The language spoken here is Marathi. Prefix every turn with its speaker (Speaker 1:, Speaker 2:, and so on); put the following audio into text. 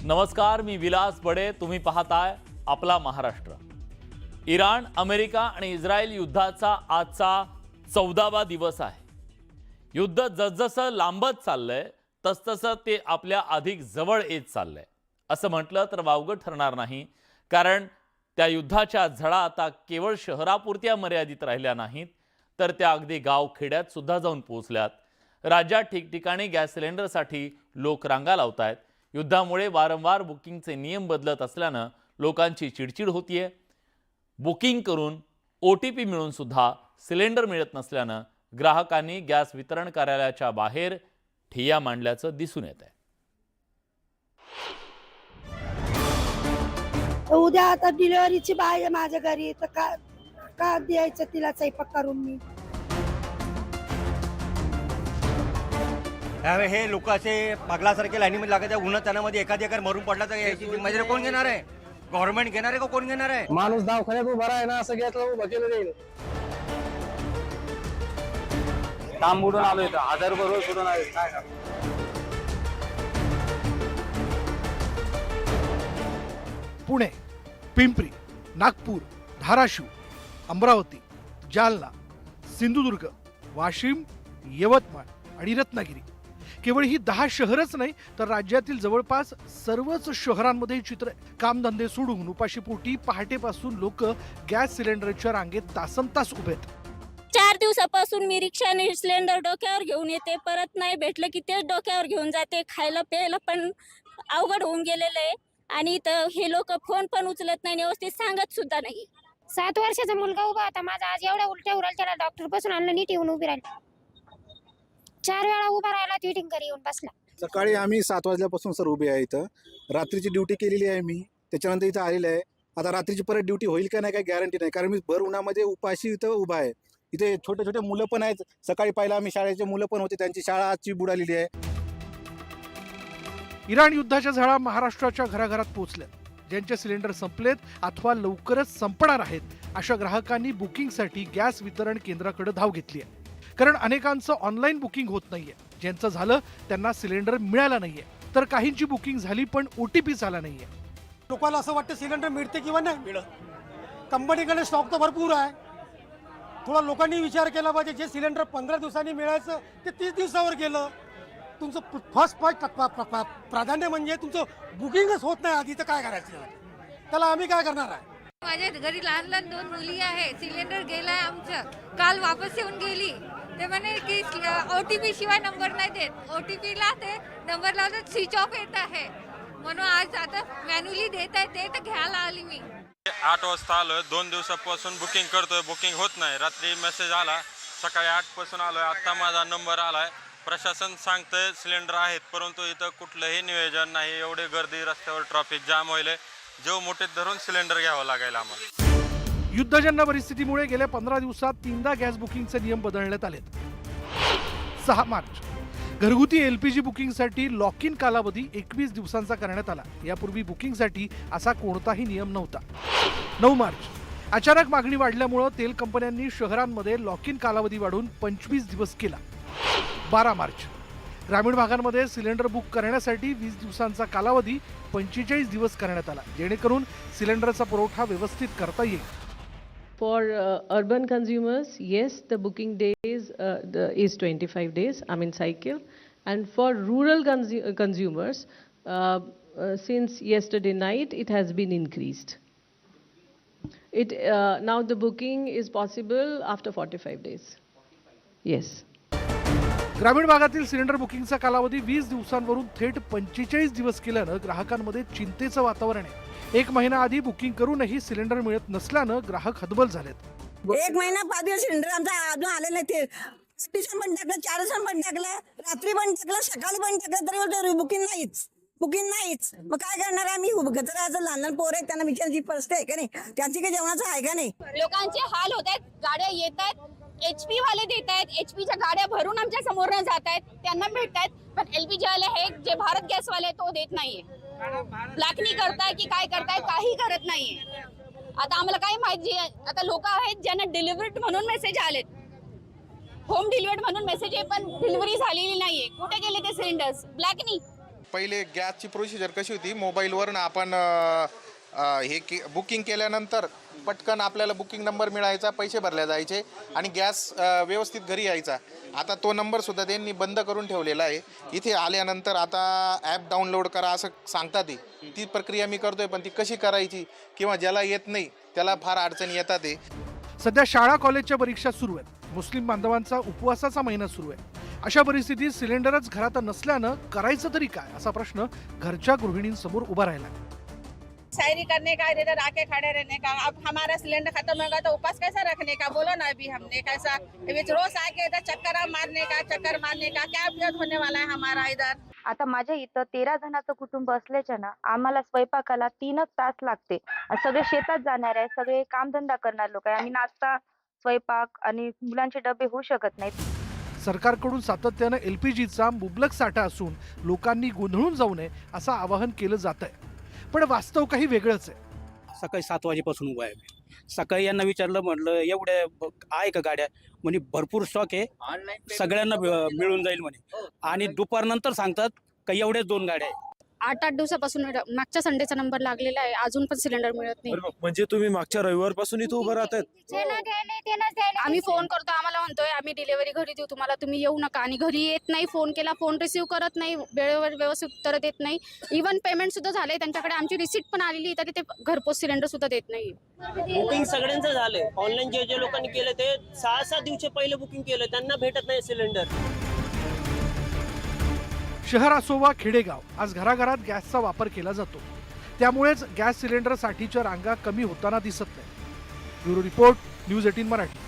Speaker 1: नमस्कार, मी विलास बडे. तुम्ही पाहताय आपला महाराष्ट्र. इराण, अमेरिका आणि इस्रायल युद्धाचा आजचा 14वा दिवस आहे. युद्ध जसजसं लांबत चाललंय तसतसं ते आपल्या अधिक जवळ येत चाललंय असं म्हटलं तर वावगं ठरणार नाही. कारण त्या युद्धाच्या झळा आता केवळ शहरापुरत्या मर्यादित राहिल्या नाहीत, तर त्या अगदी गाव खेड्यात सुद्धा जाऊन पोहोचल्यात. राज्यात ठिकठिकाणी गॅस सिलेंडरसाठी लोक रांगा लावतायत. युद्धामुळे वारंवार बुकिंगचे नियम बदलत असल्यानं लोकांची चिडचिड होतीये. बुकिंग करून OTP मिळून सुद्धा सिलेंडर मिळत नसल्यानं ग्राहकांनी गॅस वितरण कार्यालयाच्या बाहेर ठिय्या मांडल्याचं दिसून येत आहे.
Speaker 2: उद्या आता डिलिव्हरीची बाय आहे माझ्या घरी, तर का द्यायचं तिला स्वयंपाक करून मी.
Speaker 3: त्यामुळे हे लोक असे पागलासारखे लाईनीमध्ये लागत आहे. उन्हात त्यामध्ये एखादी एकर मरून पडला तर याची जिम्मेदारी कोण घेणार आहे? गव्हर्नमेंट घेणार आहे का कोण घेणार आहे?
Speaker 4: माणूस दवाखान्यात उभा आहे ना, असं घेतलं उभं केलं जाईल. काम बुडून आलो इथं, 1000 रुपये रोज सुद्धा नाही. काय करणार?
Speaker 5: पुणे, पिंपरी, नागपूर, धाराशिव, अमरावती, जालना, सिंधुदुर्ग, वाशिम, यवतमाळ आणि रत्नागिरी केवळ ही 10 शहरच नाही तर राज्यातील जवळपास सर्वच शहरांमध्ये चित्र. कामधंदे सोडून उपाशीपोटी पहाटेपासून लोक गॅस सिलेंडरच्या रांगेत तासनतास उभे आहेत.
Speaker 6: 4 दिवसापासून मी रिक्षाने सिलेंडर डोक्यावर घेऊन येते, परत नाही भेटलं की तेच डोक्यावर घेऊन जाते. खायला प्यायला पण अवघड होऊन गेलेलं आहे आणि इथं हे लोक फोन पण उचलत नाही, व्यवस्थित सांगत सुद्धा नाही.
Speaker 7: 7 वर्षाचा मुलगा उभा होता माझा, आज एवढ्या उलट्या उराल, त्याला डॉक्टर पासून आणलं, नीट येऊन उभी राहिली. 4 वेळा उभा राहिला, ट्विटिंग घरी येऊन बसला.
Speaker 8: सकाळी आम्ही 7 वाजल्यापासून सर उभे आहे इथं. रात्रीची ड्युटी केलेली आहे मी, त्याच्यानंतर इथं आलेलं आहे. आता रात्रीची परत ड्युटी होईल का नाही काही गॅरंटी नाही, कारण मी भर उन्हामध्ये उपाशी इथं उभा आहे. इथे छोटे छोटे मुलं पण आहेत. सकाळी पाहिलं आम्ही शाळेचे मुलं पण होते, त्यांची शाळा आजची बुडालेली आहे.
Speaker 5: इराण युद्धाच्या झळा महाराष्ट्राच्या घराघरात पोहोचल्या. ज्यांचे सिलेंडर संपलेत अथवा लवकरच संपणार आहेत अशा ग्राहकांनी बुकिंगसाठी गॅस वितरण केंद्राकडे धाव घेतली आहे. कारण अनेकांचं ऑनलाईन बुकिंग होत नाहीये. ज्यांचं झालं त्यांना सिलेंडर मिळाला नाहीये, तर काहींची बुकिंग झाली पण OTP आला नाहीये.
Speaker 9: लोकांना असं वाटतं सिलेंडर मिळते किंवा नाही मिळत. कंपनीकडे स्टॉक तर भरपूर आहे. थोडा लोकांनी विचार केला पाहिजे. जे सिलेंडर 15 दिवसांनी मिळायचं ते 30 दिवसावर गेलं. तुमचं फर्स्ट प्राधान्य म्हणजे तुमचं बुकिंगच होत नाही आधी, तर काय करायचं? त्याला आम्ही काय करणार आहे?
Speaker 10: माझ्या घरी लहान लहान 2 मुली आहे. सिलेंडर गेलाय आमचं, काल वापस येऊन गेली. ते म्हणे की OTP शिवाय नंबर नाही देत. OTP ला ते नंबर लावतात, स्विच ऑफ येत आहे. म्हणून आज आता मॅन्युअली देत आहे, ते तर घ्यायला आली मी.
Speaker 11: 8 वाजता आलोय, 2 दिवसापासून बुकिंग करतोय, बुकिंग होत नाही. रात्री मेसेज आला, सकाळी 8 पासून आलोय, आता माझा नंबर आलाय. प्रशासन सांगतंय सिलेंडर आहेत, परंतु इथं कुठलंही नियोजन नाही. एवढी गर्दी, रस्त्यावर ट्रॅफिक जाम होईल. जेव मोठे धरून सिलेंडर घ्यावं लागेल आम्हाला.
Speaker 5: युद्धजन्य परिस्थितीमुळे गेल्या 15 दिवसात 3दा गॅस बुकिंगचे नियम बदलण्यात आलेत. 6 मार्च घरगुती LPG बुकिंगसाठी लॉक इन कालावधी 21 दिवसांचा करण्यात आला. यापूर्वी बुकिंगसाठी असा कोणताही नियम नव्हता. 9 मार्च अचानक मागणी वाढल्यामुळे तेल कंपन्यांनी शहरांमध्ये लॉक इन कालावधी वाढवून 25 दिवस केला. 12 मार्च ग्रामीण भागांमध्ये सिलेंडर बुक करण्यासाठी 20 दिवसांचा कालावधी 45 दिवस करण्यात आला, जेणेकरून सिलेंडरचा पुरवठा व्यवस्थित करता येईल.
Speaker 12: For urban consumers, yes, the booking days is 25 days, I mean cycle. And for rural consumers, since yesterday night, it has been increased. Now the booking is possible after 45 days. Yes.
Speaker 5: ग्रामीण भागातील सिलेंडर बुकिंगचा कालावधी 20 दिवसांवरून थेट 45 दिवस केल्यानं ग्राहकांमध्ये चिंतेचं वातावरण आहे. 1 महिना आधी बुकिंग करूनही सिलेंडर मिळत नसल्यानं ग्राहक हतबल झालेत.
Speaker 2: 1 महिना 5 दिवस सिलेंडर आमचा अजून आले नाही. ते स्टेशन पण टाकलं, 4 दिवसांनी पण टाकलं, रात्री पण टाकलं, सकाळी पण टाकलं, तरी बुकिंग नाहीच. मग काय करणार आम्ही? गजराचं लहान लहान पोर आहेत, त्यांना विचारायची परिस्थिती आहे का नाही? त्यांची काही जेवणाचं आहे का नाही?
Speaker 6: लोकांचे हाल होत आहेत. गाड्या येत आहेत, HP वाले देत आहेत, HPच्या गाड्या भरून आमच्या समोरनं जात आहेत, त्यांना भेटतात. पण LPG वाले हे जे भारत गॅस वाले तो देत नाहीये. ब्लॅकनी करताय की काय करताय, काही करत नाहीये. आता आम्हाला काय माहिती. आता लोक आहेत ज्यांना डिलिव्हर्ड म्हणून मेसेज आलेत, होम डिलिव्हर्ड म्हणून मेसेज आहे, पण डिलिव्हरी झालेली नाहीये. कुठे गेले ते सिलेंडर्स? ब्लॅकनी.
Speaker 13: पहिले गॅसची प्रोसिजर कशी होती, मोबाईलवरून आपण बुकिंग केल्यानंतर पटकन आपल्याला बुकिंग नंबर मिळायचा, पैसे भरले जायचे आणि गॅस व्यवस्थित घरी यायचा. आता तो नंबरसुद्धा त्यांनी बंद करून ठेवलेला आहे. इथे आल्यानंतर आता ॲप डाउनलोड करा असं सांगतात. ती प्रक्रिया मी करतोय, पण ती कशी करायची किंवा ज्याला येत नाही त्याला फार अडचणी येतात.
Speaker 5: सध्या शाळा कॉलेजच्या परीक्षा सुरू आहेत. मुस्लिम बांधवांचा उपवासाचा महिना सुरू आहे. अशा परिस्थितीत सिलेंडरच घरात नसल्यानं करायचं तरी काय, असा प्रश्न घरच्या गृहिणींसमोर उभा राहिला.
Speaker 6: शायरी करने का, इधर आके खड़े रहने का. अब हमारा सिलेंडर खत्म होगा तो उपास कैसा रखने का, बोलो ना. अभी हमने कैसा रोज आके इधर चक्कर मारने का क्या उपयोग होने वाला है हमारा इधर.
Speaker 7: आता माझ्या इथं 13 जणांचं कुटुंब असल्याच्या ना आम्हाला स्वयंपाकाला 3 तास लागते. सगळे शेतात जाणार आहे, सगळे कामधंदा करणार लोक आहे. आम्ही नाश्ता, स्वयंपाक आणि मुलांचे डबे होऊ शकत नाहीत.
Speaker 5: सरकारकडून सातत्यानं LPGचा मुबलक साठा असून लोकांनी गोंधळून जाऊ नये असं आवाहन केलं जात आहे. पण वास्तव काही वेगळंच आहे.
Speaker 4: सकाळी 7 वाजेपासून उभा आहे. सकाळी यांना विचारलं, म्हटलं एवढ्या आहे का गाड्या, म्हणे भरपूर स्टॉक आहे, सगळ्यांना मिळून जाईल म्हणे. आणि दुपारनंतर सांगतात का एवढ्याच 2 गाड्या आहे.
Speaker 6: 8 दिवसापासून मागच्या संडेचा नंबर लागलेला आहे, अजून पण सिलेंडर मिळत नाही.
Speaker 4: म्हणजे तुम्ही मागच्या रविवारपासून इथं उभं राहतात?
Speaker 6: आम्ही फोन करतो, आम्हाला म्हणतोय आम्ही डिलिव्हरी घरी देऊ तुम्हाला, तुम्ही येऊ नका. आणि घरी येत नाही, फोन केला फोन रिसीव्ह करत नाही, वेळेवर व्यवस्थित उत्तर देत नाही. इव्हन पेमेंट सुद्धा झालंय त्यांच्याकडे, आमची रिसिप्ट पण आलेली तरी ते घरपोच सिलेंडर सुद्धा देत नाही.
Speaker 14: बुकिंग सगळ्यांचं झालंय. ऑनलाईन जे लोकांनी केलं ते 6-7 दिवस पहिले बुकिंग केलं, त्यांना भेटत नाही सिलेंडर.
Speaker 5: शहर असो वा खेडेगाव, आज घराघरात गॅसचा वापर केला जातो. त्यामुळेच गॅस सिलेंडरसाठीच्या रांगा कमी होताना दिसत नाही. Bureau report, news 18 Marathi.